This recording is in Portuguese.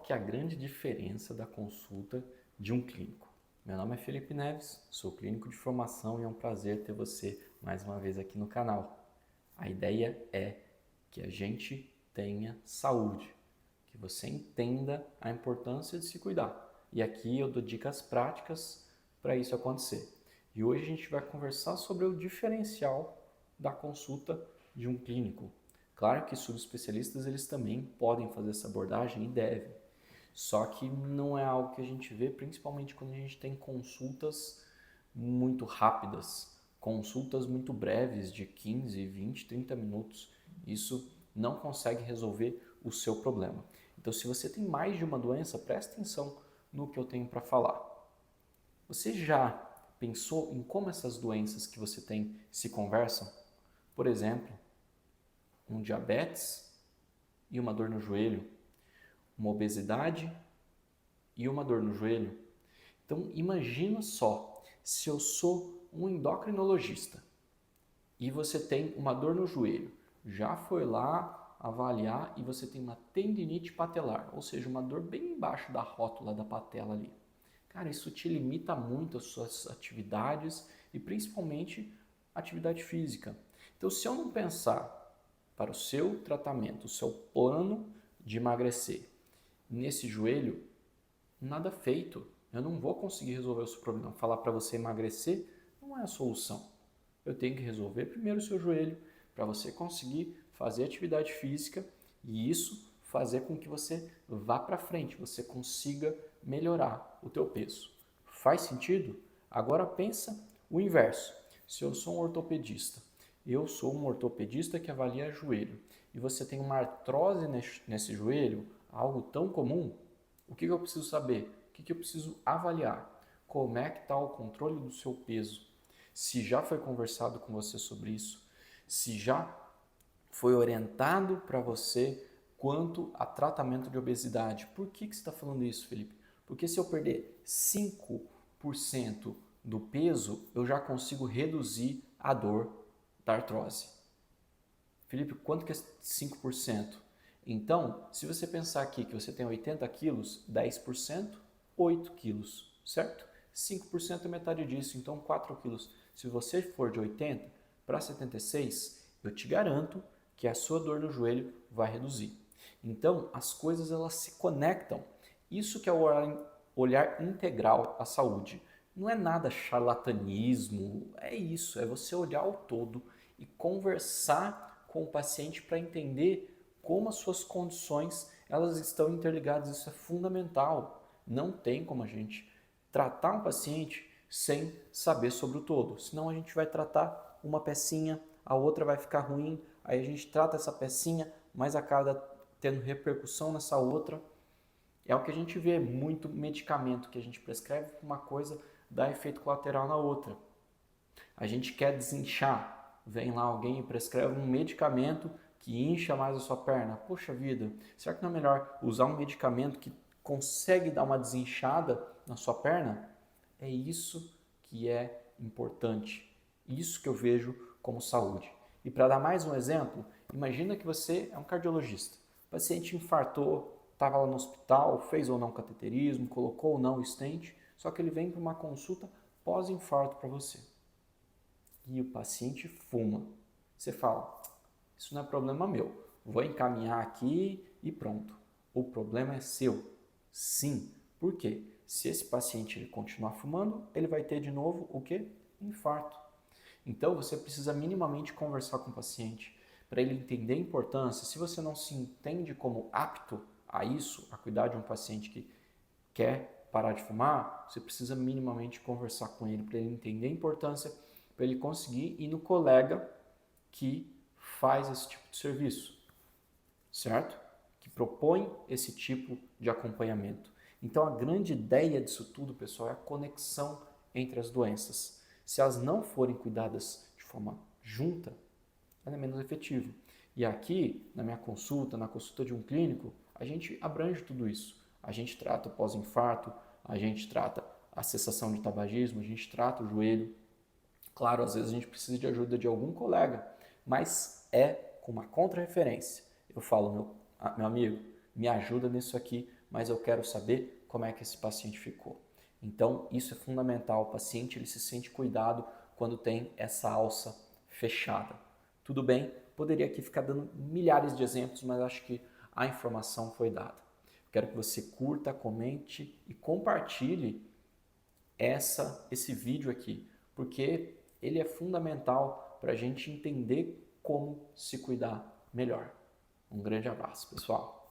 que é a grande diferença da consulta de um clínico? Meu nome é Felipe Neves, sou clínico de formação e é um prazer ter você mais uma vez aqui no canal. A ideia é que a gente tenha saúde, que você entenda a importância de se cuidar. E aqui eu dou dicas práticas para isso acontecer. E hoje a gente vai conversar sobre o diferencial da consulta de um clínico. Claro que subespecialistas eles também podem fazer essa abordagem e devem. Só que não é algo que a gente vê, principalmente quando a gente tem consultas muito rápidas, consultas muito breves de 15, 20, 30 minutos. Isso não consegue resolver o seu problema. Então, se você tem mais de uma doença, preste atenção no que eu tenho para falar. Você já pensou em como essas doenças que você tem se conversam? Por exemplo, um diabetes e uma dor no joelho, uma obesidade e uma dor no joelho. Então, imagina só, se eu sou um endocrinologista e você tem uma dor no joelho, já foi lá avaliar e você tem uma tendinite patelar, ou seja, uma dor bem embaixo da rótula da patela ali. Cara, isso te limita muito as suas atividades e principalmente atividade física. Então, se eu não pensar para o seu tratamento, o seu plano de emagrecer nesse joelho, nada feito. Eu não vou conseguir resolver o seu problema. Falar para você emagrecer não é a solução. Eu tenho que resolver primeiro o seu joelho para você conseguir fazer atividade física e isso fazer com que você vá para frente, você consiga melhorar o teu peso. Faz sentido? Agora pensa o inverso. Se eu sou um ortopedista, eu sou um ortopedista que avalia joelho e você tem uma artrose nesse joelho, algo tão comum, o que eu preciso saber? O que eu preciso avaliar? Como é que está o controle do seu peso? Se já foi conversado com você sobre isso? Se já foi orientado para você quanto a tratamento de obesidade? Por que você está falando isso, Felipe? Porque se eu perder 5% do peso, eu já consigo reduzir a dor da artrose. Felipe, quanto que é 5%? Então, se você pensar aqui que você tem 80 quilos, 10%, 8 quilos, certo? 5% é metade disso, então 4 quilos. Se você for de 80 para 76, eu te garanto que a sua dor no joelho vai reduzir. Então, as coisas elas se conectam. Isso que é o olhar integral à saúde. Não é nada charlatanismo, é isso, é você olhar o todo e conversar com o paciente para entender como as suas condições elas estão interligadas. Isso é fundamental. Não tem como a gente tratar um paciente sem saber sobre o todo. Senão a gente vai tratar uma pecinha, a outra vai ficar ruim, aí a gente trata essa pecinha, mas acaba tendo repercussão nessa outra. É o que a gente vê, muito medicamento que a gente prescreve para uma coisa dá efeito colateral na outra. A gente quer desinchar, vem lá alguém e prescreve um medicamento que incha mais a sua perna. Poxa vida, será que não é melhor usar um medicamento que consegue dar uma desinchada na sua perna? É isso que é importante, isso que eu vejo como saúde. E para dar mais um exemplo, imagina que você é um cardiologista. O paciente infartou, estava lá no hospital, fez ou não cateterismo, colocou ou não o stent, só que ele vem para uma consulta pós-infarto para você. E o paciente fuma. Você fala, isso não é problema meu, vou encaminhar aqui e pronto. O problema é seu. Sim. Por quê? Se esse paciente ele continuar fumando, ele vai ter de novo o quê? Infarto. Então você precisa minimamente conversar com o paciente para ele entender a importância. Se você não se entende como apto a isso, a cuidar de um paciente que quer parar de fumar, você precisa minimamente conversar com ele para ele entender a importância, para ele conseguir ir no colega que faz esse tipo de serviço, certo? Que propõe esse tipo de acompanhamento. Então a grande ideia disso tudo, pessoal, é a conexão entre as doenças. Se elas não forem cuidadas de forma junta, ela é menos efetiva. E aqui, na minha consulta, na consulta de um clínico, a gente abrange tudo isso. A gente trata o pós-infarto, a gente trata a cessação de tabagismo, a gente trata o joelho. Claro, às vezes a gente precisa de ajuda de algum colega, mas é com uma contra-referência. Eu falo, meu amigo, me ajuda nisso aqui, mas eu quero saber como é que esse paciente ficou. Então, isso é fundamental. O paciente ele se sente cuidado quando tem essa alça fechada. Tudo bem? Poderia aqui ficar dando milhares de exemplos, mas acho que a informação foi dada. Quero que você curta, comente e compartilhe esse vídeo aqui, porque ele é fundamental para a gente entender como se cuidar melhor. Um grande abraço, pessoal!